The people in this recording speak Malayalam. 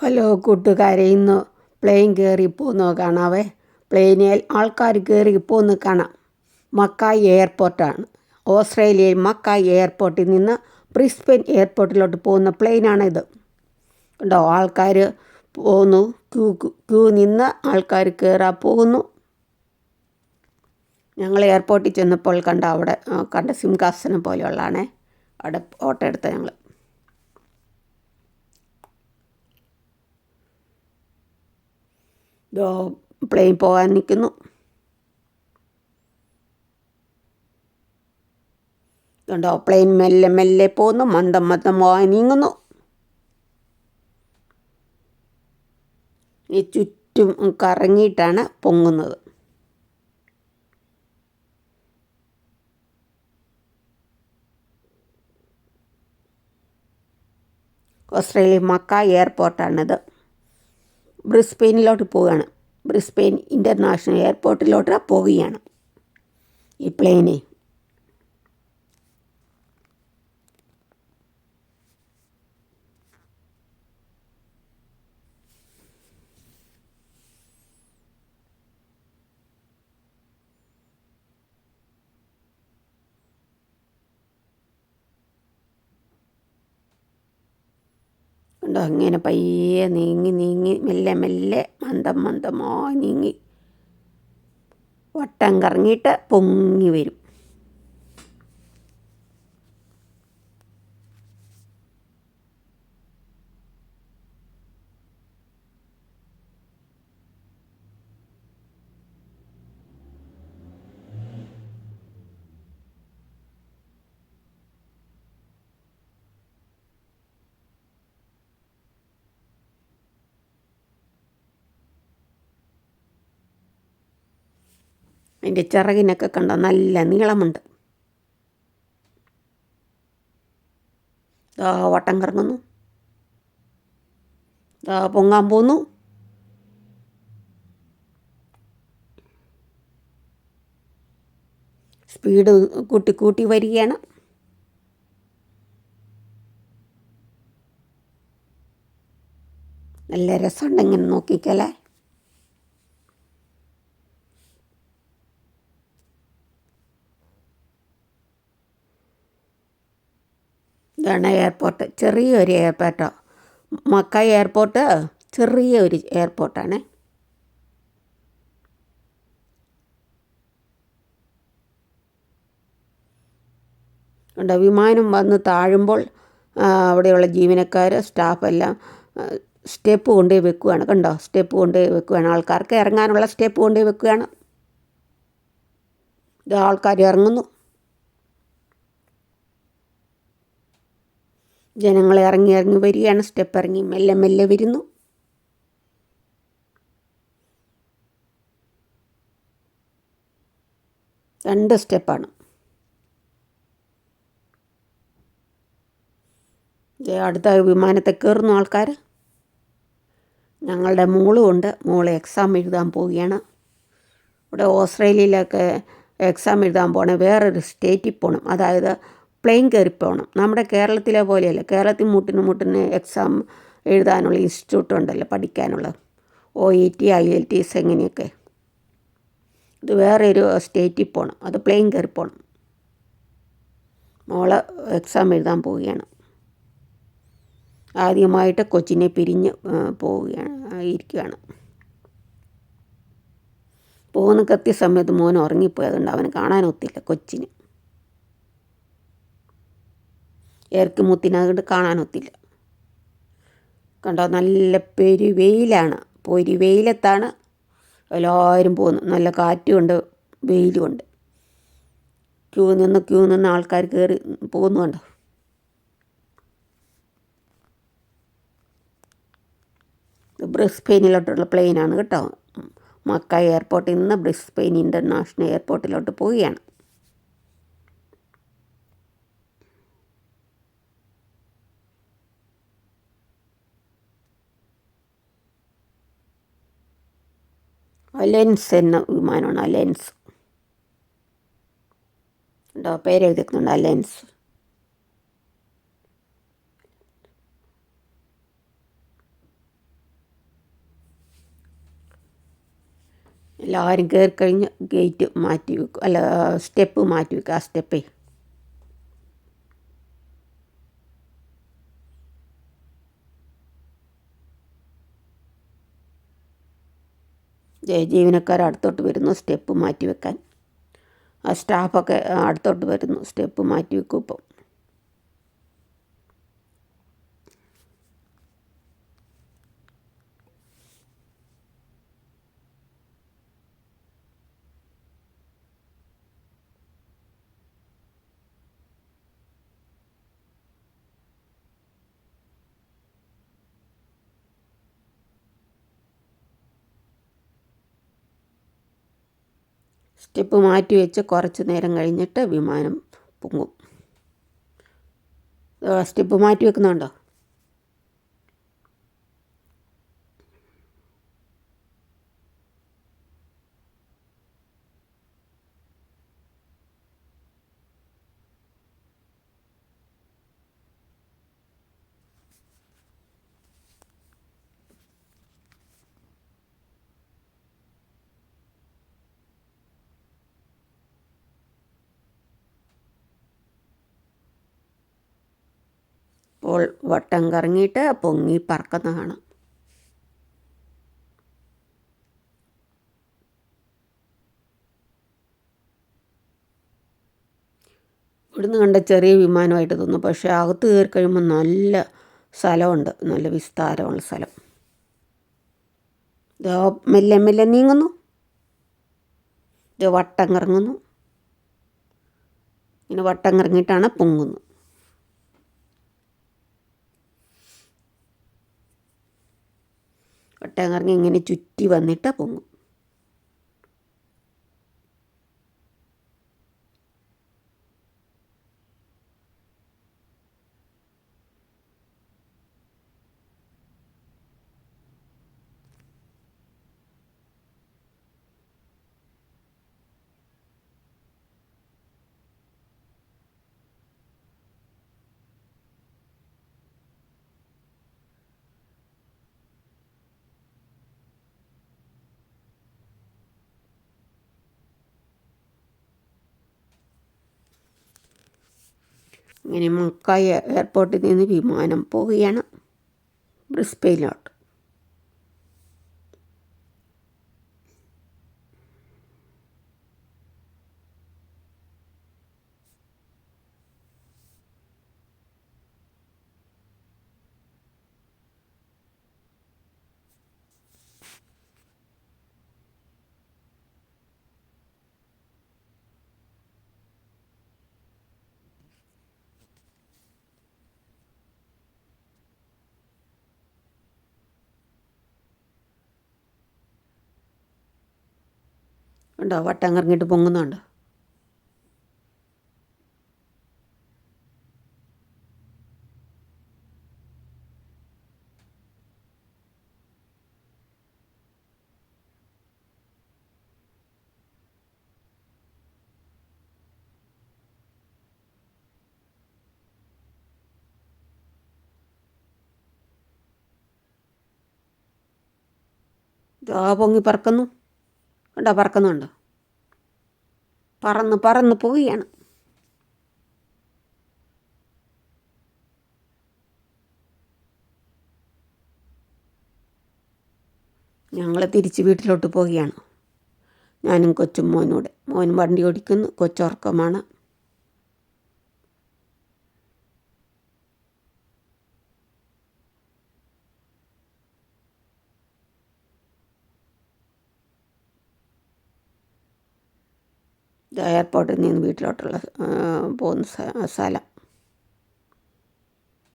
ഹലോ കൂട്ടുകാരെ, ഇന്ന് പ്ലെയിൻ കയറി പോകുന്നത് കാണാവേ. പ്ലെയിനിൽ ആൾക്കാർ കയറി പോകുന്നത് കാണാം. മക്കായി എയർപോർട്ടാണ്. ഓസ്ട്രേലിയയിൽ മക്കായി എയർപോർട്ടിൽ നിന്ന് ബ്രിസ്ബെൻ എയർപോർട്ടിലോട്ട് പോകുന്ന പ്ലെയിനാണിത്. ഉണ്ടോ, ആൾക്കാർ പോകുന്നു. ക്യൂ നിന്ന് ആൾക്കാർ കയറാൻ പോകുന്നു. ഞങ്ങൾ എയർപോർട്ടിൽ ചെന്നപ്പോൾ കണ്ട സിംഹാസനം പോലെയുള്ളതാണേ. അവിടെ ഫോട്ടോ എടുത്ത ഞങ്ങൾ. പ്ലെയിൻ പോകാൻ നിൽക്കുന്നു. കണ്ടോ, പ്ലെയിൻ മെല്ലെ മെല്ലെ പോകുന്നു. മന്ദം മന്ദമായി നീങ്ങുന്നു. ഈ ചുറ്റും കറങ്ങിയിട്ടാണ് പൊങ്ങുന്നത്. ഓസ്ട്രേലിയ മക്കായി എയർപോർട്ടാണിത്. ബ്രിസ്ബെയിനിലോട്ട് പോവുകയാണ്. ബ്രിസ്ബെയിൻ ഇൻ്റർനാഷണൽ എയർപോർട്ടിലോട്ട് പോവുകയാണ് ഈ പ്ലെയിനെ. ഉണ്ടോ, ഇങ്ങനെ പയ്യെ നീങ്ങി നീങ്ങി മെല്ലെ മെല്ലെ മന്ദം മന്ദമായി നീങ്ങി വട്ടം കറങ്ങിയിട്ട് പൊങ്ങി വരും. അതിൻ്റെ ചിറകിനൊക്കെ കണ്ടോ, നല്ല നീളമുണ്ട്. വട്ടം കറങ്ങുന്നു. പൊങ്ങാൻ പോന്നു. സ്പീഡ് കൂട്ടി കൂട്ടി വരികയാണ്. നല്ല രസമുണ്ട് ഇങ്ങനെ നോക്കിക്കല്ലേ. ഇതാണ് എയർപോർട്ട്. ചെറിയൊരു എയർപോർട്ടോ. മക്കായി എയർപോർട്ട് ചെറിയൊരു എയർപോർട്ടാണ്. ഉണ്ട്. വിമാനം വന്ന് താഴുമ്പോൾ അവിടെയുള്ള ജീവനക്കാർ സ്റ്റാഫെല്ലാം സ്റ്റെപ്പ് കൊണ്ടുപോയി വെക്കുകയാണ്. കണ്ടോ, സ്റ്റെപ്പ് കൊണ്ടുപോയി വെക്കുകയാണ്. ആൾക്കാർക്ക് ഇറങ്ങാനുള്ള സ്റ്റെപ്പ് കൊണ്ടുപോയി വെക്കുകയാണ്. ഇത് ആൾക്കാർ ഇറങ്ങുന്നു. ജനങ്ങൾ ഇറങ്ങി ഇറങ്ങി വരികയാണ്. സ്റ്റെപ്പ് ഇറങ്ങി മെല്ലെ മെല്ലെ വരുന്നു. രണ്ട് സ്റ്റെപ്പാണ്. അടുത്ത വിമാനത്തെ കയറുന്നു ആൾക്കാർ. ഞങ്ങളുടെ മോളും ഉണ്ട്. മോൾ എക്സാം എഴുതാൻ പോവുകയാണ്. ഇവിടെ ഓസ്ട്രേലിയയിലൊക്കെ എക്സാം എഴുതാൻ പോകണം വേറൊരു സ്റ്റേറ്റിൽ പോകണം. അതായത് പ്ലെയിൻ കയറി പോകണം. നമ്മുടെ കേരളത്തിലെ പോലെയല്ല. കേരളത്തിൽ മുട്ടിന് എക്സാം എഴുതാനുള്ള ഇൻസ്റ്റിറ്റ്യൂട്ട് ഉണ്ടല്ലോ, പഠിക്കാനുള്ള OET IELTS എങ്ങനെയൊക്കെ. ഇത് വേറെ ഒരു സ്റ്റേറ്റിൽ പോകണം. അത് പ്ലെയിൻ കയറി പോകണം. മോള് എക്സാം എഴുതാൻ പോവുകയാണ്. ആദ്യമായിട്ട് കൊച്ചിനെ പിരിഞ്ഞ് ഇരിക്കുകയാണ്. പോകുന്ന കൃത്യസമയത്ത് മോൻ ഉറങ്ങിപ്പോയതുകൊണ്ട് അവന് കാണാനൊത്തില്ല. കൊച്ചിന് ഏർക്കുമുത്തിനതുകൊണ്ട് കാണാനൊത്തില്ല. കണ്ടോ, നല്ല പെരുവെയിലാണ്. പൊരിവെയിലത്താണ് എല്ലാവരും പോകുന്നത്. നല്ല കാറ്റുമുണ്ട്, വെയിലുമുണ്ട്. ക്യൂ നിന്ന് ആൾക്കാർ കയറി പോകുന്നുണ്ടോ. ബ്രിസ്ബെയിനിലോട്ടുള്ള പ്ലെയിനാണ് കേട്ടോ. മക്കായി എയർപോർട്ടിൽ നിന്ന് ബ്രിസ്ബെയിൻ ഇൻ്റർനാഷണൽ എയർപോർട്ടിലോട്ട് പോവുകയാണ്. അലയൻസ് എന്ന വിമാനമാണ്. അലയൻസ് ഉണ്ടോ, പേരെഴുതിക്കുന്നുണ്ട് അലയൻസ്. എല്ലാവരും കയറി കഴിഞ്ഞ് ഗേറ്റ് മാറ്റി വെക്കും, അല്ല സ്റ്റെപ്പ് മാറ്റി വെക്കും. ആ സ്റ്റെപ്പേ ജീവനക്കാർ അടുത്തോട്ട് വരുന്നു സ്റ്റെപ്പ് മാറ്റി വെക്കാൻ. ആ സ്റ്റാഫൊക്കെ അടുത്തോട്ട് വരുന്നു, സ്റ്റെപ്പ് മാറ്റി വെക്കും. ഇപ്പം സ്റ്റെപ്പ് മാറ്റി വെച്ച് കുറച്ച് നേരം കഴിഞ്ഞിട്ട് വിമാനം പൊങ്ങും. സ്റ്റെപ്പ് മാറ്റി വെക്കുന്നുണ്ടോ? അപ്പോൾ വട്ടം കറങ്ങിയിട്ട് പൊങ്ങി പറക്കുന്ന കാണാം. ഇവിടുന്ന് കണ്ട ചെറിയ വിമാനമായിട്ട് തോന്നും, പക്ഷേ അകത്ത് കയറി കഴിയുമ്പോൾ നല്ല സ്ഥലമുണ്ട്, നല്ല വിസ്താരമുള്ള സ്ഥലം. ഇത് മെല്ലെ മെല്ലെ നീങ്ങുന്നു, ഇത് വട്ടം കറങ്ങുന്നു. ഇങ്ങനെ വട്ടം കറങ്ങിയിട്ടാണ് പൊങ്ങുന്നു. വട്ടം കറങ്ങി ഇങ്ങനെ ചുറ്റി വന്നിട്ട് പൊങ്ങും. ഇങ്ങനെ മക്കായി എയർപോർട്ടിൽ നിന്ന് വിമാനം പോവുകയാണ് ബ്രിസ്ബെയിനിലോട്ട്. ഉണ്ടോ വട്ടം കറങ്ങിയിട്ട് പൊങ്ങുന്നുണ്ടോ? ഇതാ പൊങ്ങി പറക്കുന്നു, ഉണ്ടോ പറക്കുന്നുണ്ടോ? പറന്ന് പറന്ന് പോവുകയാണ്. ഞങ്ങൾ തിരിച്ച് വീട്ടിലോട്ട് പോവുകയാണ്. ഞാനും കൊച്ചും മോനൂടെ. മോൻ വണ്ടി ഓടിക്കുന്നു, കൊച്ചുറക്കമാണ്. ഇത് എയർപോർട്ടിൽ നിന്ന് വീട്ടിലോട്ടുള്ള പോകുന്ന സ്ഥലം.